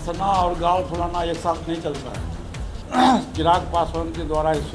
हंसना और गाल फुलाना एक साथ नहीं चलता है। चिराग पासवान के द्वारा इस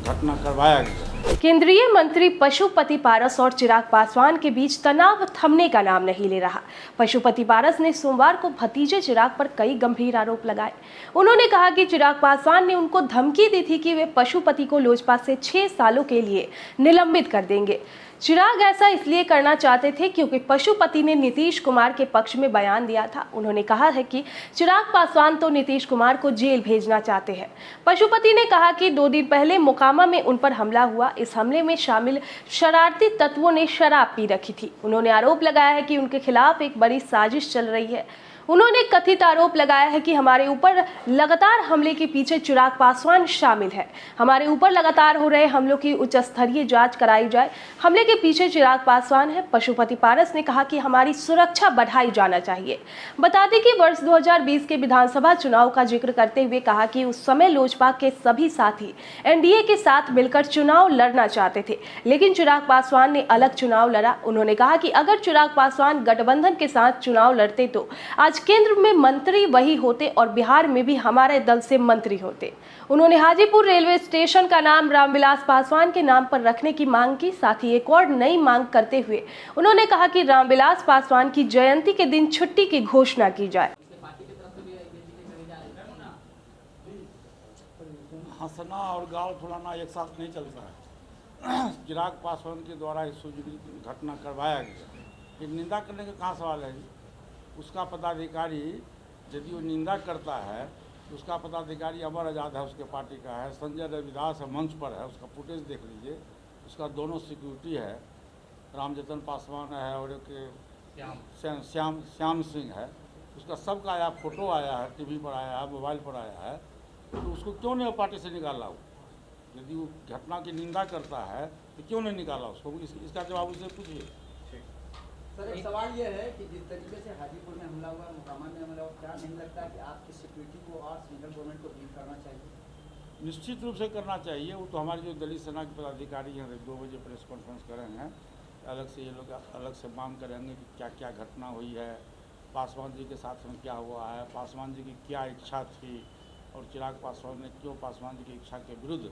घटना करवाया गया। केंद्रीय मंत्री पशुपति पारस और चिराग पासवान के बीच तनाव थमने का नाम नहीं ले रहा। पशुपति पारस ने सोमवार को भतीजे चिराग पर कई गंभीर आरोप लगाए। उन्होंने कहा कि चिराग पासवान ने उनको धमकी दी थी कि वे पशुपति को लोजपा से 6 सालों के लिए निलंबित कर देंगे। चिराग ऐसा इसलिए करना चाहते थे क्योंकि पशुपति ने नीतीश कुमार के पक्ष में बयान दिया था। उन्होंने कहा है कि चिराग पासवान तो नीतीश कुमार को जेल भेजना चाहते हैं। पशुपति ने कहा कि 2 दिन पहले मोकामा में उन पर हमला हुआ। इस हमले में शामिल शरारती तत्वों ने शराब पी रखी थी। उन्होंने आरोप लगाया है कि उनके खिलाफ एक बड़ी साजिश चल रही है। उन्होंने कथित आरोप लगाया है कि हमारे ऊपर लगातार हमले के पीछे चिराग पासवान शामिल है। हमारे ऊपर लगातार हो रहे हमलों की उच्च स्तरीय जांच कराई जाए। हमले के पीछे चिराग पासवान है। पशुपति पारस ने कहा कि हमारी सुरक्षा बढ़ाई जाना चाहिए। बता दें कि वर्ष 2020 के विधानसभा चुनाव का जिक्र करते हुए कहा कि उस समय लोजपा के सभी साथी एनडीए के साथ मिलकर चुनाव लड़ना चाहते थे, लेकिन चिराग पासवान ने अलग चुनाव लड़ा। उन्होंने कहा कि अगर चिराग पासवान गठबंधन के साथ चुनाव लड़ते तो आज केंद्र में मंत्री वही होते और बिहार में भी हमारे दल से मंत्री होते। उन्होंने हाजीपुर रेलवे स्टेशन का नाम रामविलास पासवान के नाम पर रखने की मांग की। साथ ही एक और नई मांग करते हुए उन्होंने कहा कि रामविलास पासवान की जयंती के दिन छुट्टी की घोषणा की जाए। हंसना और गाल फुलाना एक साथ नहीं चलता है। चिराग पासवान के द्वारा इस घटना करवाया गया। ये निंदा करने का कहाँ सवाल है? उसका पदाधिकारी यदि वो निंदा करता है, उसका पदाधिकारी अमर आज़ाद है, उसके पार्टी का है, संजय रविदास है, मंच पर है, उसका फुटेज देख लीजिए। उसका दोनों सिक्योरिटी है, रामजतन पासवान है और एक श्याम सिंह है। उसका सबका आया, फोटो आया है, टीवी पर आया है, मोबाइल पर आया है। तो उसको क्यों नहीं पार्टी से निकाला? वो यदि वो घटना की निंदा करता है तो क्यों नहीं निकाला उसको? इसका जवाब उसे पूछिए। सर, एक सवाल ये है कि जिस तरीके से हाजीपुर में हमला हुआ, मोकामा में हमला हुआ, क्या नहीं लगता कि आपकी सिक्योरिटी को और सेंट्रल गवर्नमेंट को डील करना चाहिए? निश्चित रूप से करना चाहिए। वो तो हमारे जो दलित सेना के पदाधिकारी हैं 2 बजे प्रेस कॉन्फ्रेंस करेंगे, अलग से ये लोग अलग से मांग करेंगे कि क्या क्या घटना हुई है, पासवान जी के साथ में क्या हुआ है, पासवान जी की क्या इच्छा थी और चिराग पासवान ने क्यों पासवान जी की इच्छा के विरुद्ध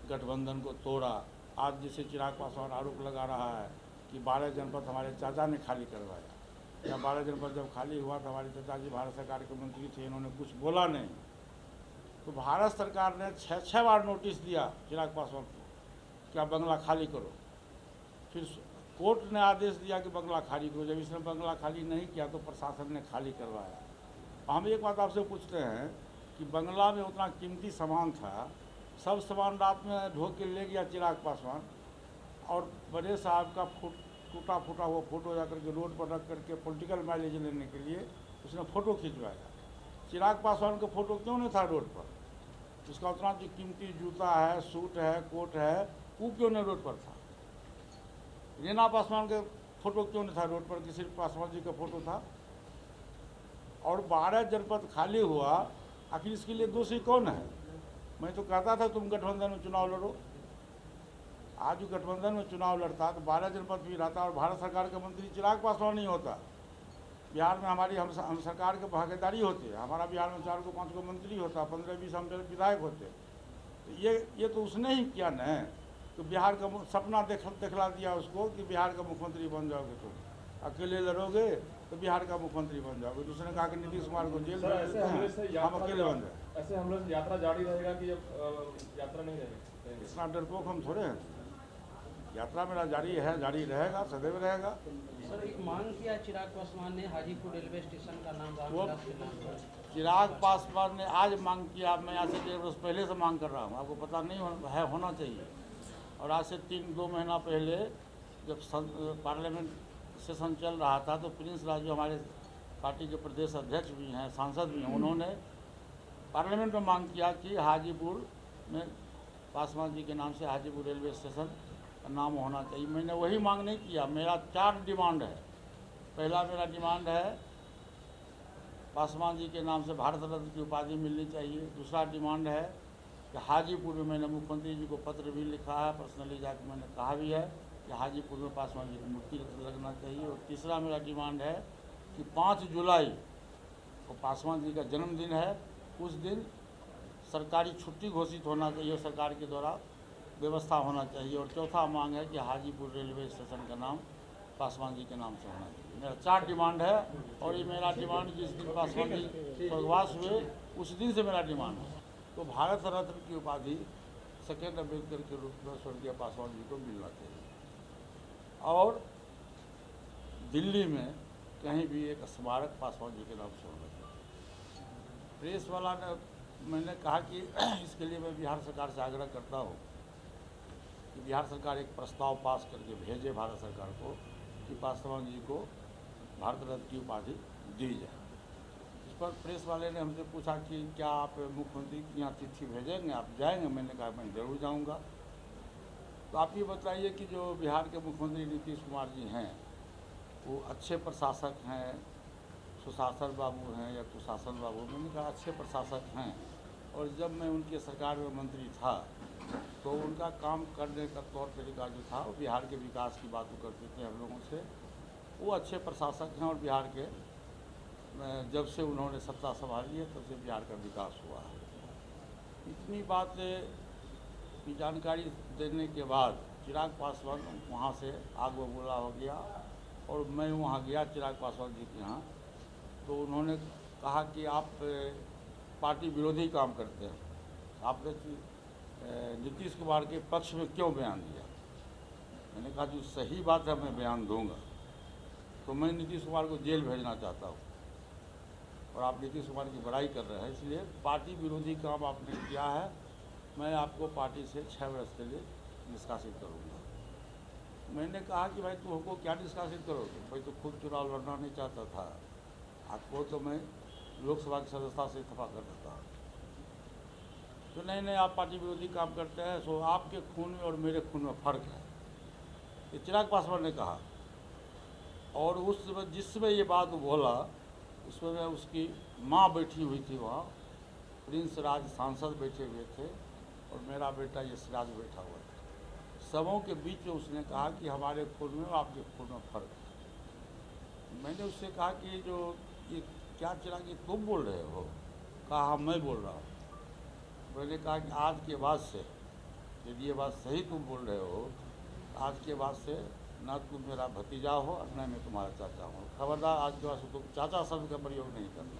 गठबंधन को तोड़ा। आज जिसे चिराग पासवान आरोप लगा रहा है कि 12 जनपद हमारे चाचा ने खाली करवाया, या 12 जनपद जब खाली हुआ तो हमारे चाचा जी भारत सरकार के मंत्री थे, इन्होंने कुछ बोला नहीं। तो भारत सरकार ने 6 बार नोटिस दिया चिराग पासवान को कि आप बंगला खाली करो। फिर कोर्ट ने आदेश दिया कि बंगला खाली करो। जब इसने बंगला खाली नहीं किया तो प्रशासन ने खाली करवाया। हम एक बात आपसे पूछते हैं कि बंगला में उतना कीमती सामान था, सब सामान रात में ढो के ले गया चिराग पासवान, और बड़े साहब का टूटा फूटा हुआ फोटो जाकर के रोड पर रख करके पॉलिटिकल माइलेज लेने के लिए उसने फ़ोटो खिंचवाया। चिराग पासवान का फ़ोटो क्यों नहीं था रोड पर? उसका उतना जो कीमती जूता है, सूट है, कोट है, वो क्यों नहीं रोड पर था? रीना पासवान का फ़ोटो क्यों नहीं था रोड पर? किसी पासवान जी का फ़ोटो था। और 12 जनपद खाली हुआ, आखिर इसके लिए दोषी कौन है? मैं तो कहता था तुम गठबंधन में चुनाव लड़ो। आज जो गठबंधन में चुनाव लड़ता तो 12 जनपद भी रहता और भारत सरकार का मंत्री चिराग पासवान नहीं होता। बिहार में हमारी हम सरकार के भागीदारी होते, हमारा बिहार में 4 को 5 को मंत्री होता, 15-20 हम विधायक होते। तो ये तो उसने ही किया न। तो बिहार का सपना दिखला दिया उसको कि बिहार का मुख्यमंत्री बन जाओगे, तुम अकेले लड़ोगे तो बिहार का मुख्यमंत्री बन जाओगे। तो उसने कहा कि नीतीश कुमार को जेल में हम अकेले बन जाए। ऐसे हमले से यात्रा जारी रहेगा कि यात्रा नहीं रहेगी? इतना डरपोक हम थोड़े हैं। यात्रा मेरा जारी है, जारी रहेगा, सदैव रहेगा। सर, एक मांग किया चिराग पासवान ने हाजीपुर रेलवे स्टेशन का नाम रामविलास के नाम पर। चिराग पासवान ने आज मांग किया। मैं आज से 1.5 वर्ष पहले से मांग कर रहा हूँ, आपको पता नहीं है, होना चाहिए। और आज से 2 महीना पहले जब पार्लियामेंट सेशन चल रहा था तो प्रिंस राजू हमारे पार्टी के प्रदेश अध्यक्ष भी हैं, सांसद भी हैं, उन्होंने पार्लियामेंट में मांग किया कि हाजीपुर में पासवान जी के नाम से हाजीपुर रेलवे स्टेशन का नाम होना चाहिए। मैंने वही मांग नहीं किया। मेरा 4 डिमांड है। पहला मेरा डिमांड है पासवान जी के नाम से भारत रत्न की उपाधि मिलनी चाहिए। दूसरा डिमांड है कि हाजीपुर में, मैंने मुख्यमंत्री जी को पत्र भी लिखा है, पर्सनली जाकर मैंने कहा भी है कि हाजीपुर में पासवान जी की मूर्ति लगना चाहिए। और तीसरा मेरा डिमांड है कि 5 जुलाई और पासवान जी का जन्मदिन है, उस दिन सरकारी छुट्टी घोषित होना चाहिए, सरकार के द्वारा व्यवस्था होना चाहिए। और चौथा मांग है कि हाजीपुर रेलवे स्टेशन का नाम पासवान जी के नाम से होना चाहिए। मेरा 4 डिमांड है और ये मेरा डिमांड जिस दिन पासवान जी स्वर्गवास हुए उस दिन से मेरा डिमांड है। तो भारत रत्न की उपाधि सेकेंड अम्बेडकर के रूप में स्वर्गीय पासवान जी को मिलना चाहिए और दिल्ली में कहीं भी एक स्मारक पासवान जी के नाम से होना चाहिए। प्रेस वाला ने मैंने कहा कि इसके लिए मैं बिहार सरकार से आग्रह करता हूँ कि बिहार सरकार एक प्रस्ताव पास करके भेजे भारत सरकार को कि पासवान जी को भारत रत्न की उपाधि दी जाए। इस पर प्रेस वाले ने हमसे पूछा कि क्या आप मुख्यमंत्री की यहाँ चिट्ठी भेजेंगे, आप जाएंगे? मैंने कहा मैं जरूर जाऊँगा। तो आप ये बताइए कि जो बिहार के मुख्यमंत्री नीतीश कुमार जी हैं वो अच्छे प्रशासक हैं, सुशासन बाबू हैं या कुशासन बाबू? मैंने कहा अच्छे प्रशासक हैं और जब मैं उनके सरकार में मंत्री था तो उनका काम करने का तौर तरीका जो था वो बिहार के विकास की बात करते थे हम लोगों से। वो अच्छे प्रशासक हैं और बिहार के जब से उन्होंने सत्ता संभाली है तब से बिहार का विकास हुआ है। इतनी बात की जानकारी देने के बाद चिराग पासवान वहाँ से आग बबूला हो गया और मैं वहाँ गया चिराग पासवान जी के यहाँ। तो उन्होंने कहा कि आप पार्टी विरोधी काम करते हैं, आपने नीतीश कुमार के पक्ष में क्यों बयान दिया? मैंने कहा जो सही बात है मैं बयान दूंगा। तो मैं नीतीश कुमार को जेल भेजना चाहता हूँ और आप नीतीश कुमार की बड़ाई कर रहे हैं, इसलिए पार्टी विरोधी काम आपने किया है, मैं आपको पार्टी से 6 वर्ष के लिए निष्कासित करूँगा। मैंने कहा कि भाई तुम हमको क्या निष्कासित करोगे? भाई तो खुद चुनाव लड़ना नहीं चाहता था, आपको तो मैं लोकसभा की सदस्यता से इस्तीफा कर देता। तो नहीं आप पार्टी विरोधी काम करते हैं, सो आपके खून में और मेरे खून में फ़र्क है, ये चिराग पासवान ने कहा। और उस जिस समय ये बात बोला उसमें उसकी माँ बैठी हुई थी वहाँ, प्रिंस राज सांसद बैठे हुए थे और मेरा बेटा यश राज बैठा हुआ था। सबों के बीच में उसने कहा कि हमारे खून में और आपके खून में फ़र्क है। मैंने उससे कहा कि जो ये क्या चिराग ये तुम बोल रहे हो? कहा हाँ मैं बोल रहा हूँ। मैंने कहा कि आज के बाद से यदि ये बात सही तुम बोल रहे हो, आज के बाद से ना तुम मेरा भतीजा हो और न मैं तुम्हारा चाचा हूँ। खबरदार आज के बाद से तुम चाचा शब्द का प्रयोग नहीं करना।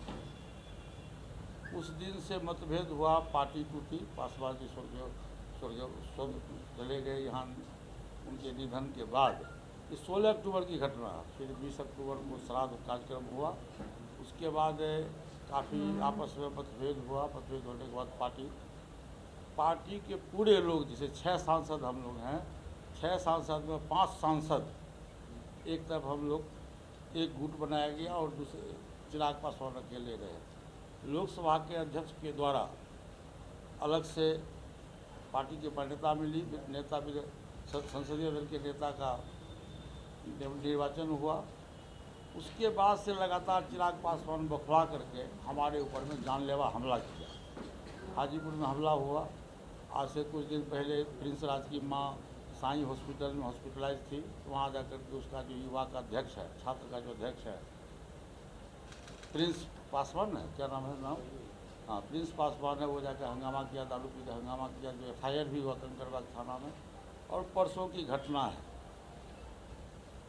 उस दिन से मतभेद हुआ, पार्टी टूटी, पासवान जी स्वर्ग चले गए यहाँ उनके निधन के बाद। ये 16 अक्टूबर की घटना, फिर 20 अक्टूबर को श्राद्ध कार्यक्रम हुआ। उसके बाद काफ़ी आपस में मतभेद हुआ। मतभेद होने के बाद पार्टी के पूरे लोग, जैसे 6 सांसद हम लोग हैं, 6 सांसद में 5 सांसद एक तरफ हम लोग एक गुट बनाया गया और दूसरे चिराग पासवान अकेले रहे। लोकसभा के अध्यक्ष के द्वारा अलग से पार्टी की मान्यता मिली, नेता भी संसदीय दल के नेता का निर्वाचन हुआ। उसके बाद से लगातार चिराग पासवान बौखला करके हमारे ऊपर में जानलेवा हमला किया। हाजीपुर में हमला हुआ। आज से कुछ दिन पहले प्रिंस राज की माँ साईं हॉस्पिटल में हॉस्पिटलाइज थी, तो वहाँ जाकर के उसका जो युवा का अध्यक्ष है, छात्र का जो अध्यक्ष है प्रिंस पासवान है, क्या नाम है नाम? हाँ प्रिंस पासवान है, वो जाकर हंगामा किया, दारू पी कर हंगामा किया, जो FIR भी हुआ कंकड़बाग थाना में। और परसों की घटना है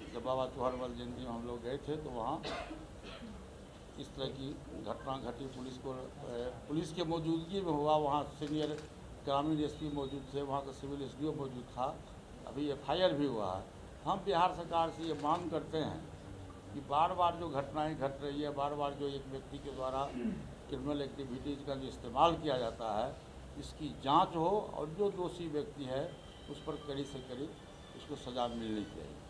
जब बाबा चौहरमल जयंती में हम लोग गए थे तो वहाँ इस तरह की घटना घटी। पुलिस के मौजूदगी में हुआ। वहाँ सीनियर ग्रामीण SP मौजूद थे, वहाँ का सिविल SDO मौजूद था। अभी FIR भी हुआ है। हम बिहार सरकार से ये मांग करते हैं कि बार बार जो घटनाएं घट रही है, बार बार जो एक व्यक्ति के द्वारा क्रिमिनल एक्टिविटीज़ का जो इस्तेमाल किया जाता है, इसकी जांच हो और जो दोषी व्यक्ति है उस पर कड़ी से कड़ी उसको सज़ा मिलनी चाहिए।